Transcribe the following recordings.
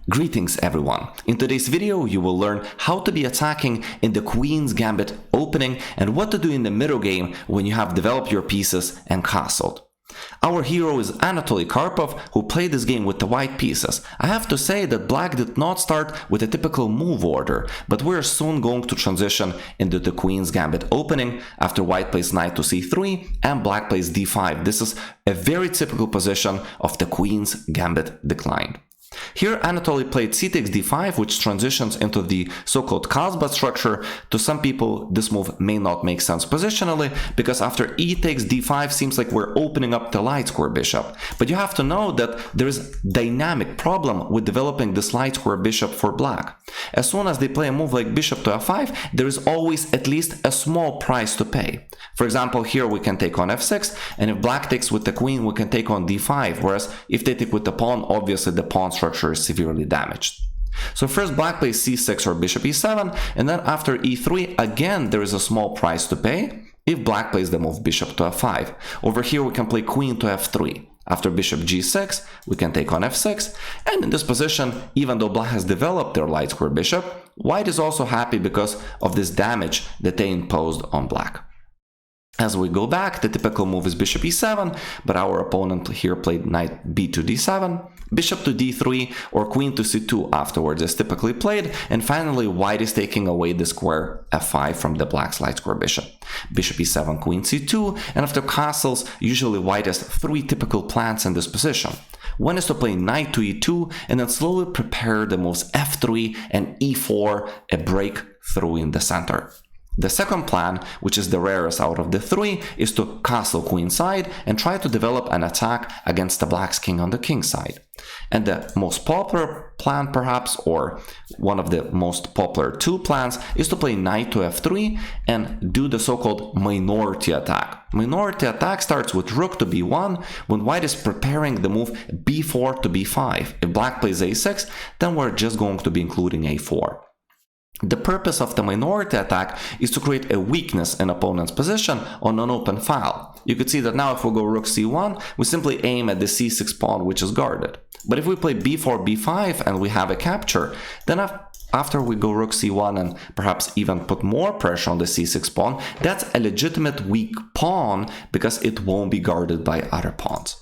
Greetings everyone! In today's video you will learn how to be attacking in the Queen's Gambit opening and what to do in the middle game when you have developed your pieces and castled. Our hero is Anatoly Karpov, who played this game with the white pieces. I have to say that black did not start with a typical move order, but we're soon going to transition into the Queen's Gambit opening after white plays knight to c3 and black plays d5. This is a very typical position of the Queen's Gambit decline. Here Anatoly played c takes d5, which transitions into the so-called Carlsbad structure. To some people this move may not make sense positionally, because after e takes d5 seems like we're opening up the light square bishop. But you have to know that there is a dynamic problem with developing this light square bishop for black. As soon as they play a move like bishop to f5, there is always at least a small price to pay. For example, here we can take on f6, and if black takes with the queen we can take on d5, whereas if they take with the pawn, obviously the pawn structure is severely damaged. So first black plays c6 or bishop e7, and then after e3 again there is a small price to pay if black plays the move bishop to f5. Over here we can play queen to f3. After bishop g6 we can take on f6, and in this position, even though black has developed their light square bishop, white is also happy because of this damage that they imposed on black. As we go back, the typical move is bishop e7, but our opponent here played knight b to d7, bishop to d3, or queen to c2 afterwards is typically played, and finally white is taking away the square f5 from the black's light square bishop. Bishop e7, queen c2, and after castles, usually white has three typical plans in this position. One is to play knight to e2, and then slowly prepare the moves f3 and e4, a breakthrough in the center. The second plan, which is the rarest out of the three, is to castle queenside and try to develop an attack against the black's king on the king side. And the most popular plan perhaps, or one of the most popular two plans, is to play knight to f3 and do the so-called minority attack. Minority attack starts with rook to b1 when white is preparing the move b4 to b5. If black plays a6, then we're just going to be including a4. The purpose of the minority attack is to create a weakness in opponent's position on an open file. You could see that now if we go rook c1, we simply aim at the c6 pawn which is guarded. But if we play b4, b5 and we have a capture, then after we go rook c1 and perhaps even put more pressure on the c6 pawn, that's a legitimate weak pawn because it won't be guarded by other pawns.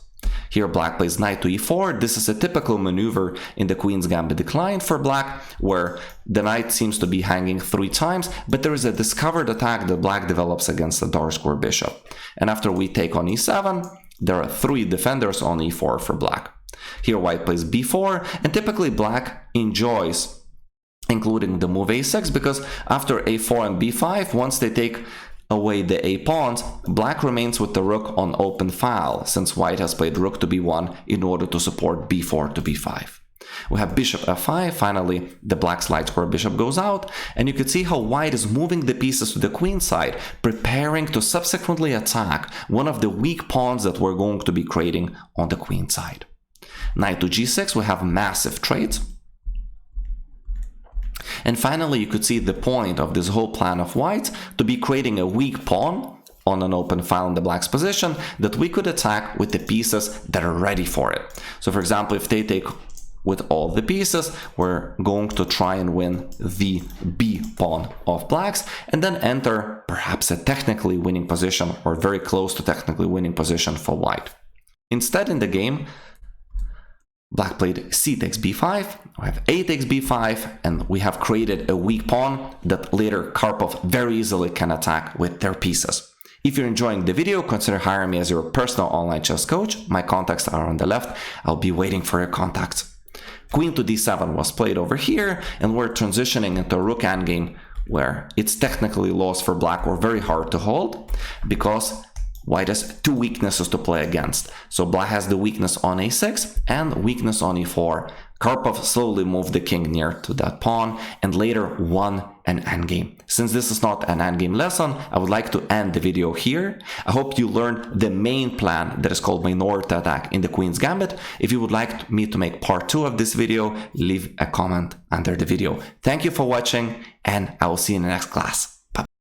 Here black plays knight to e4. This is a typical maneuver in the Queen's Gambit decline for black, where the knight seems to be hanging three times, but there is a discovered attack that black develops against the dark square bishop. And after we take on e7, there are three defenders on e4 for black. Here white plays b4, and typically black enjoys including the move a6, because after a4 and b5, once they take away the a pawns, black remains with the rook on open file, since white has played rook to b1 in order to support b4 to b5. We have bishop f5, finally the black's light square bishop goes out, and you can see how white is moving the pieces to the queen side, preparing to subsequently attack one of the weak pawns that we're going to be creating on the queen side. Knight to g6, we have massive trades. And finally, you could see the point of this whole plan of white to be creating a weak pawn on an open file in the black's position that we could attack with the pieces that are ready for it. So for example, if they take with all the pieces, we're going to try and win the b pawn of blacks and then enter perhaps a technically winning position or very close to technically winning position for white. Instead in the game, black played c takes b5, we have a takes b5, and we have created a weak pawn that later Karpov very easily can attack with their pieces. If you're enjoying the video, consider hiring me as your personal online chess coach. My contacts are on the left. I'll be waiting for your contacts. Queen to d7 was played over here, and we're transitioning into a rook endgame where it's technically lost for black or very hard to hold because white has two weaknesses to play against. So black has the weakness on a6 and weakness on e4. Karpov slowly moved the king near to that pawn and later won an endgame. Since this is not an endgame lesson, I would like to end the video here. I hope you learned the main plan that is called minority attack in the Queen's Gambit. If you would like me to make part 2 of this video, leave a comment under the video. Thank you for watching, and I will see you in the next class.